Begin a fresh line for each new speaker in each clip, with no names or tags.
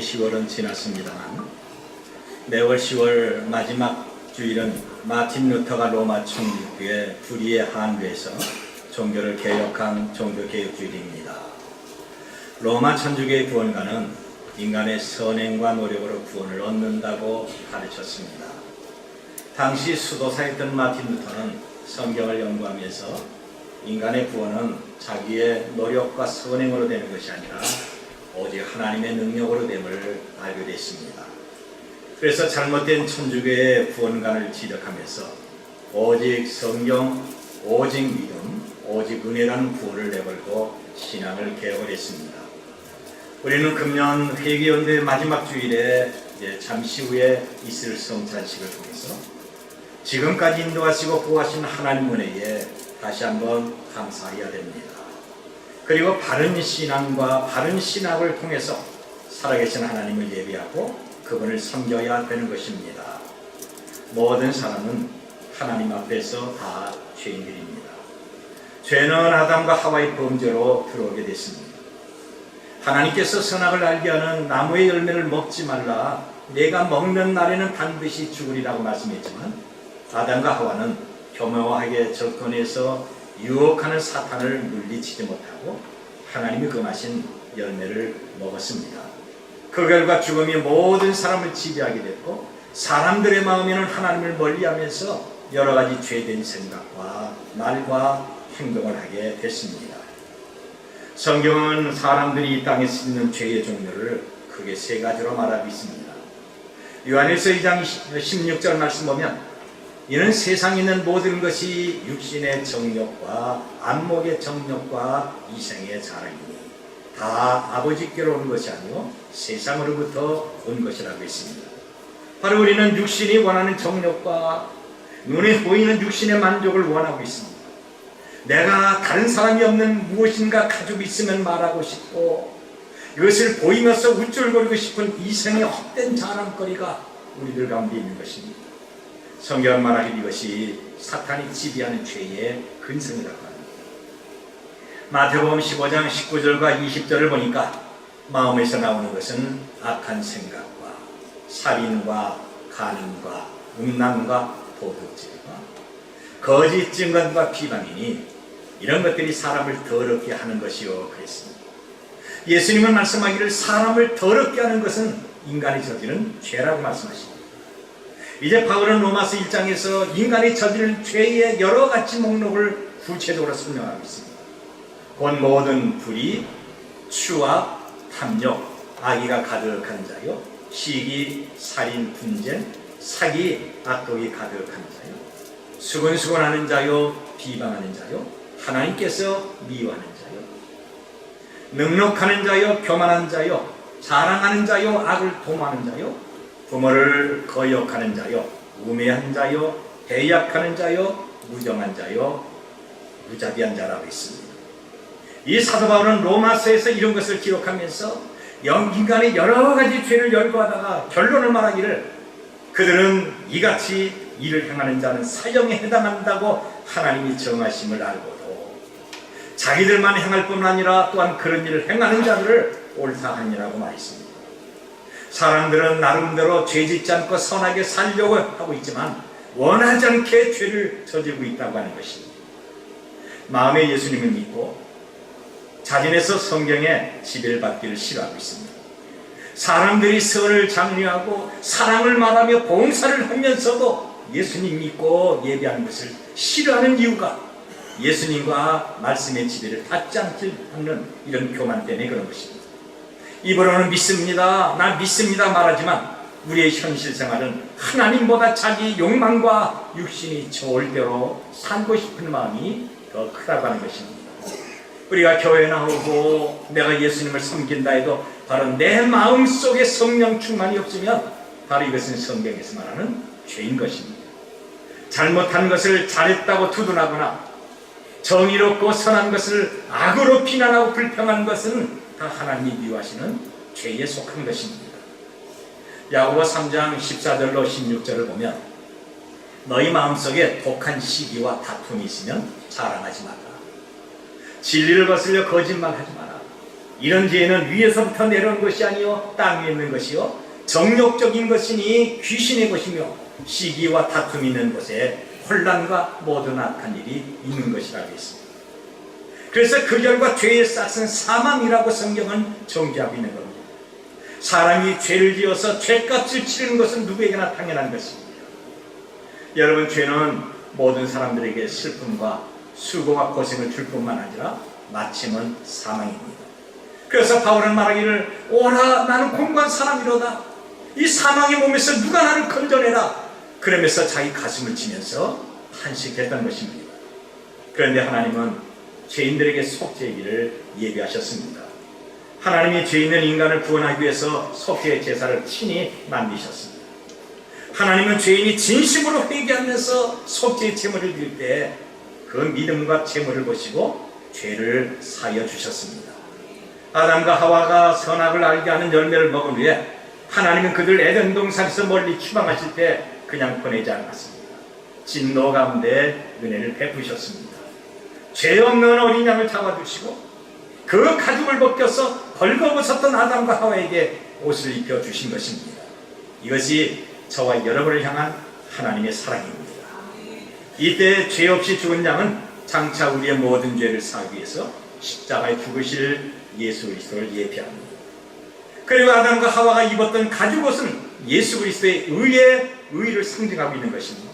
10월은 지났습니다만 매월 10월 마지막 주일은 마틴 루터가 로마 총독의 불의의 한류에서 종교를 개혁한 종교개혁주일입니다. 로마 천주교의 구원가는 인간의 선행과 노력으로 구원을 얻는다고 가르쳤습니다. 당시 수도사였던 마틴 루터는 성경을 연구하면서 인간의 구원은 자기의 노력과 선행으로 되는 것이 아니라 오직 하나님의 능력으로 됨을 알게 됐습니다. 그래서 잘못된 천주교의 구원관을 지적하면서 오직 성경, 오직 믿음, 오직 은혜라는 구호를 내걸고 신앙을 개혁을 했습니다. 우리는 금년 회개연대의 마지막 주일에 잠시 후에 있을 성찬식을 통해서 지금까지 인도하시고 구하신 하나님 은혜에 다시 한번 감사해야 됩니다. 그리고 바른 신앙과 바른 신학을 통해서 살아계신 하나님을 예배하고 그분을 섬겨야 되는 것입니다. 모든 사람은 하나님 앞에서 다 죄인들입니다. 죄는 아담과 하와의 범죄로 들어오게 됐습니다. 하나님께서 선악을 알게 하는 나무의 열매를 먹지 말라, 내가 먹는 날에는 반드시 죽으리라고 말씀했지만 아담과 하와는 교묘하게 접근해서 유혹하는 사탄을 물리치지 못하고 하나님이 금하신 열매를 먹었습니다. 그 결과 죽음이 모든 사람을 지배하게 됐고 사람들의 마음에는 하나님을 멀리하면서 여러 가지 죄된 생각과 말과 행동을 하게 됐습니다. 성경은 사람들이 이 땅에 짓는 죄의 종류를 크게 세 가지로 말하고 있습니다. 요한일서 2장 16절 말씀 보면 이는 세상에 있는 모든 것이 육신의 정욕과 안목의 정욕과 이생의 자랑이니 다 아버지께로 온 것이 아니요 세상으로부터 온 것이라고 했습니다. 바로 우리는 육신이 원하는 정욕과 눈에 보이는 육신의 만족을 원하고 있습니다. 내가 다른 사람이 없는 무엇인가 가지고 있으면 말하고 싶고 이것을 보이면서 우쭐거리고 싶은 이생의 헛된 자랑거리가 우리들 가운데 있는 것입니다. 성경은 말하기를 이것이 사탄이 지배하는 죄의 근성이라고 합니다. 마태복음 15장 19절과 20절을 보니까 마음에서 나오는 것은 악한 생각과 살인과 간음과 음란과 도둑질과 거짓 증언과 비방이니 이런 것들이 사람을 더럽게 하는 것이요 그랬습니다. 예수님은 말씀하기를 사람을 더럽게 하는 것은 인간이 저지른 죄라고 말씀하십니다. 이제 바울은 로마서 1장에서 인간이 저지른 죄의 여러 가지 목록을 구체적으로 설명하고 있습니다. 곧 모든 불의, 추악, 탐욕, 악의가 가득한 자요, 시기, 살인, 분쟁, 사기, 악독이 가득한 자요, 수근수근하는 자요, 비방하는 자요, 하나님께서 미워하는 자요, 능력하는 자요, 교만한 자요, 자랑하는 자요, 악을 도모하는 자요, 부모를 거역하는 자요, 우매한 자요, 배약하는 자요, 무정한 자요, 무자비한 자라고 있습니다. 이 사도 바울은 로마서에서 이런 것을 기록하면서 인간의 여러 가지 죄를 열거하다가 결론을 말하기를 그들은 이같이 일을 행하는 자는 사형에 해당한다고 하나님이 정하심을 알고도 자기들만 행할 뿐 아니라 또한 그런 일을 행하는 자들을 옳다하니라고 말했습니다. 사람들은 나름대로 죄짓지 않고 선하게 살려고 하고 있지만 원하지 않게 죄를 저지르고 있다고 하는 것입니다. 마음에 예수님을 믿고 자진해서 성경에 지배를 받기를 싫어하고 있습니다. 사람들이 선을 장려하고 사랑을 말하며 봉사를 하면서도 예수님 믿고 예배하는 것을 싫어하는 이유가 예수님과 말씀의 지배를 받지 않는 이런 교만 때문에 그런 것입니다. 입으로는 믿습니다, 나 믿습니다 말하지만 우리의 현실 생활은 하나님보다 자기 욕망과 육신이 좋을 대로 살고 싶은 마음이 더 크다고 하는 것입니다. 우리가 교회 나오고 내가 예수님을 섬긴다 해도 바로 내 마음속에 성령 충만이 없으면 바로 이것은 성경에서 말하는 죄인 것입니다. 잘못한 것을 잘했다고 두둔하거나 정의롭고 선한 것을 악으로 비난하고 불평하는 것은 다 하나님이 미워하시는 죄에 속한 것입니다. 야고보 3장 14절로 16절을 보면 너희 마음속에 독한 시기와 다툼이 있으면 자랑하지 마라. 진리를 거슬려 거짓말하지 마라. 이런 죄는 위에서부터 내려온 것이 아니요 땅 위에 있는 것이요 정욕적인 것이니 귀신의 것이며 시기와 다툼이 있는 곳에 혼란과 모든 악한 일이 있는 것이라고 했습니다. 그래서 그 결과 죄의 싹은 사망이라고 성경은 정죄하고 있는 겁니다. 사람이 죄를 지어서 죄값을 치르는 것은 누구에게나 당연한 것입니다. 여러분, 죄는 모든 사람들에게 슬픔과 수고와 고생을 줄 뿐만 아니라 마침은 사망입니다. 그래서 바울은 말하기를 오라 나는 공고한 사람이로다. 이 사망의 몸에서 누가 나를 건져내라. 그러면서 자기 가슴을 치면서 탄식했던 것입니다. 그런데 하나님은 죄인들에게 속죄기를 예비하셨습니다. 하나님이 죄 있는 인간을 구원하기 위해서 속죄의 제사를 친히 만드셨습니다. 하나님은 죄인이 진심으로 회개하면서 속죄의 제물을 드릴 때 그 믿음과 제물을 보시고 죄를 사하여 주셨습니다. 아담과 하와가 선악을 알게 하는 열매를 먹은 후에 하나님은 그들 에덴 동산에서 멀리 추방하실 때 그냥 보내지 않았습니다. 진노 가운데 은혜를 베푸셨습니다. 죄 없는 어린 양을 잡아주시고 그 가죽을 벗겨서 벌거벗었던 아담과 하와에게 옷을 입혀주신 것입니다. 이것이 저와 여러분을 향한 하나님의 사랑입니다. 이때 죄 없이 죽은 양은 장차 우리의 모든 죄를 사하기 위해서 십자가에 죽으실 예수 그리스도를 예표합니다. 그리고 아담과 하와가 입었던 가죽옷은 예수 그리스도의 의를 상징하고 있는 것입니다.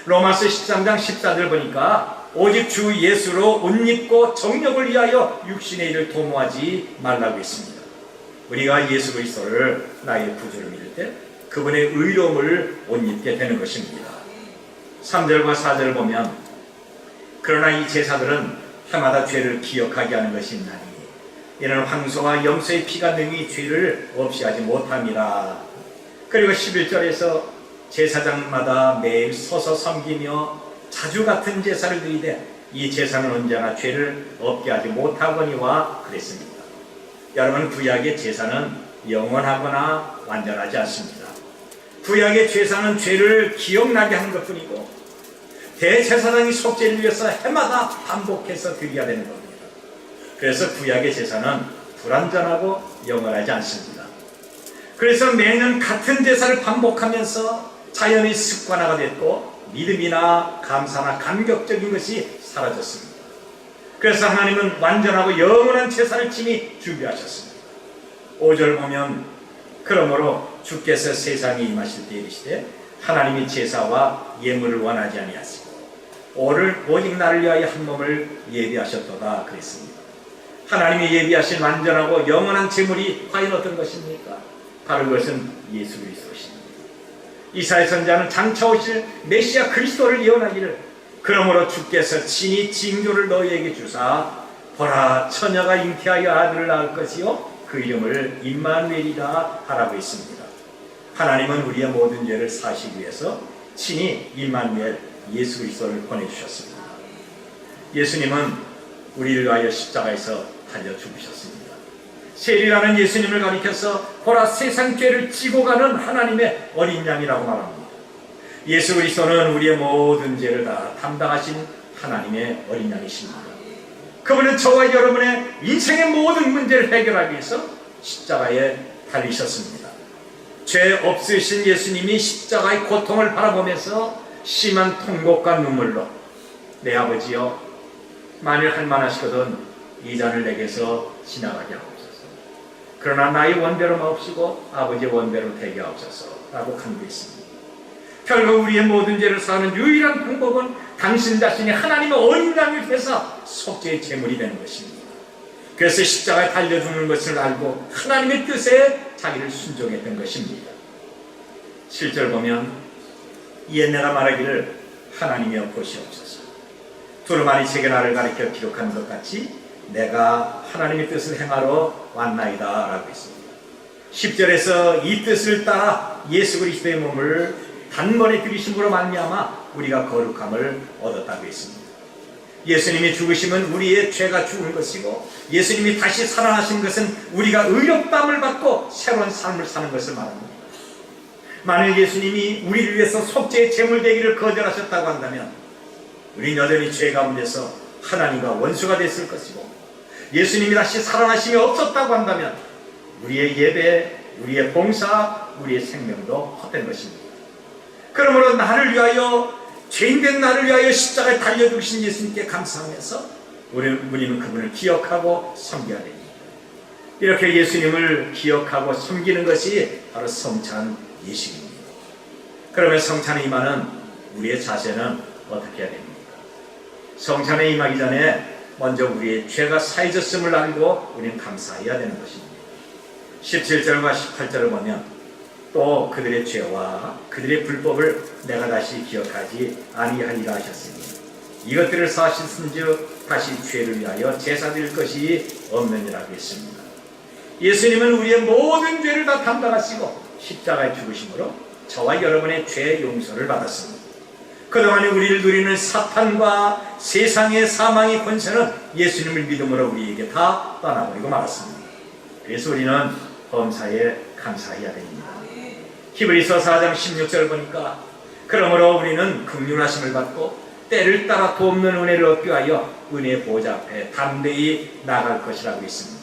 로마서 13장 14절 보니까 오직 주 예수로 옷 입고 정욕을 위하여 육신의 일을 도모하지 말라고 했습니다. 우리가 예수 그리스도를 나의 구주로 믿을 때 그분의 의로움을 옷 입게 되는 것입니다. 3절과 4절을 보면 그러나 이 제사들은 해마다 죄를 기억하게 하는 것이 있나니 이는 황소와 염소의 피가 능히 죄를 없이 하지 못함이라. 그리고 11절에서 제사장마다 매일 서서 섬기며 자주 같은 제사를 드리되 이 제사는 언제나 죄를 없게 하지 못하거니와 그랬습니다. 여러분, 구약의 제사는 영원하거나 완전하지 않습니다. 구약의 제사는 죄를 기억나게 하는 것뿐이고 대제사장이 속죄를 위해서 해마다 반복해서 드려야 되는 겁니다. 그래서 구약의 제사는 불완전하고 영원하지 않습니다. 그래서 매년 같은 제사를 반복하면서 자연의 습관화가 됐고 믿음이나 감사나 감격적인 것이 사라졌습니다. 그래서 하나님은 완전하고 영원한 제사를 친히 준비하셨습니다. 5절 보면 그러므로 주께서 세상에 임하실 때 이르시되 하나님이 제사와 예물을 원하지 아니하시고 오직 나를 위하여 한 몸을 예비하셨도다 그랬습니다. 하나님이 예비하신 완전하고 영원한 제물이 과연 어떤 것입니까? 바로 그것은 예수 그리스도십니다. 이사야 선지자는 장차 오실 메시아 그리스도를 예언하기를 그러므로 주께서 친히 징조를 너희에게 주사 보라 처녀가 잉태하여 아들을 낳을 것이요 그 이름을 임마누엘이라 하라고 했습니다. 하나님은 우리의 모든 죄를 사시기 위해서 친히 임마누엘 예수 그리스도를 보내주셨습니다. 예수님은 우리를 위하여 십자가에서 달려 죽으셨습니다. 세리라는 예수님을 가리켜서 보라 세상 죄를 지고 가는 하나님의 어린 양이라고 말합니다. 예수 그리스도는 우리의 모든 죄를 다 담당하신 하나님의 어린 양이십니다. 그분은 저와 여러분의 인생의 모든 문제를 해결하기 위해서 십자가에 달리셨습니다. 죄 없으신 예수님이 십자가의 고통을 바라보면서 심한 통곡과 눈물로 내 아버지여 만일 할만하시거든 이 잔을 내게서 지나가게 하옵소서. 그러나 나의 원대로 마옵시고 아버지의 원대로 되게 하옵소서 라고 간구했습니다. 결국 우리의 모든 죄를 사하는 유일한 방법은 당신 자신이 하나님의 어린 양을 위해서 속죄의 제물이 되는 것입니다. 그래서 십자가에 달려 죽는 것을 알고 하나님의 뜻에 자기를 순종했던 것입니다. 7절 보면 이에 내가 말하기를 하나님이여 보시옵소서. 두루마리 세계 나를 가리켜 기록한 것 같이 내가 하나님의 뜻을 행하러 왔나이다 라고 했습니다. 10절에서 이 뜻을 따라 예수 그리스도의 몸을 단번에 들이심으로 말미암아 우리가 거룩함을 얻었다고 했습니다. 예수님이 죽으심은 우리의 죄가 죽은 것이고 예수님이 다시 살아나신 것은 우리가 의롭다함을 받고 새로운 삶을 사는 것을 말합니다. 만일 예수님이 우리를 위해서 속죄의 제물 되기를 거절하셨다고 한다면 우리는 여전히 죄 가운데서 하나님과 원수가 됐을 것이고 예수님이 다시 살아나심이 없었다고 한다면 우리의 예배, 우리의 봉사, 우리의 생명도 헛된 것입니다. 그러므로 나를 위하여, 죄인된 나를 위하여 십자가에 달려 죽으신 예수님께 감사하면서 우리는 그분을 기억하고 섬겨야 됩니다. 이렇게 예수님을 기억하고 섬기는 것이 바로 성찬 예식입니다. 그러면 성찬에 임하는 우리의 자세는 어떻게 해야 됩니까? 성찬에 임하기 전에 먼저 우리의 죄가 사해졌음을 알고 우리는 감사해야 되는 것입니다. 17절과 18절을 보면 또 그들의 죄와 그들의 불법을 내가 다시 기억하지 아니하리라 하셨으니 이것들을 사하셨은즉 다시 죄를 위하여 제사 드릴 것이 없느니라고 했습니다. 예수님은 우리의 모든 죄를 다 담당하시고 십자가에 죽으심으로 저와 여러분의 죄 용서를 받았습니다. 그동안에 우리를 누리는 사탄과 세상의 사망의 권세는 예수님을 믿음으로 우리에게 다 떠나버리고 말았습니다. 그래서 우리는 범사에 감사해야 됩니다. 히브리서 4장 16절 보니까 그러므로 우리는 긍휼하심을 받고 때를 따라 돕는 은혜를 얻기 위하여 은혜의 보좌 앞에 담대히 나갈 것이라고 있습니다.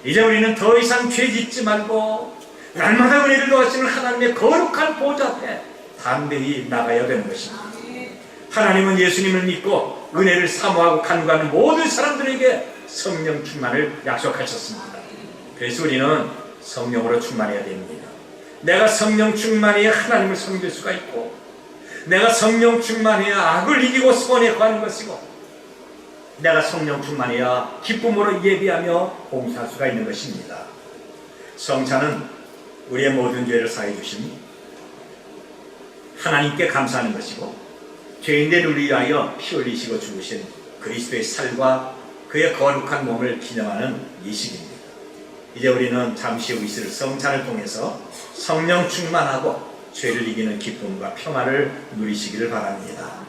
이제 우리는 더 이상 죄 짓지 말고 날마다 은혜를 도와주시는 하나님의 거룩한 보좌 앞에 담대히 나가야 되는 것입니다. 하나님은 예수님을 믿고 은혜를 사모하고 간구하는 모든 사람들에게 성령 충만을 약속하셨습니다. 그래서 우리는 성령으로 충만해야 됩니다. 내가 성령 충만해야 하나님을 섬길 수가 있고, 내가 성령 충만해야 악을 이기고 선에 거하는 것이고, 내가 성령 충만해야 기쁨으로 예비하며 봉사할 수가 있는 것입니다. 성찬은 우리의 모든 죄를 사해 주신 하나님께 감사하는 것이고, 죄인된 우리 위하여 피 흘리시고 죽으신 그리스도의 살과 그의 거룩한 몸을 기념하는 이식입니다. 이제 우리는 잠시 후 있을 성찬을 통해서 성령 충만하고 죄를 이기는 기쁨과 평화를 누리시기를 바랍니다.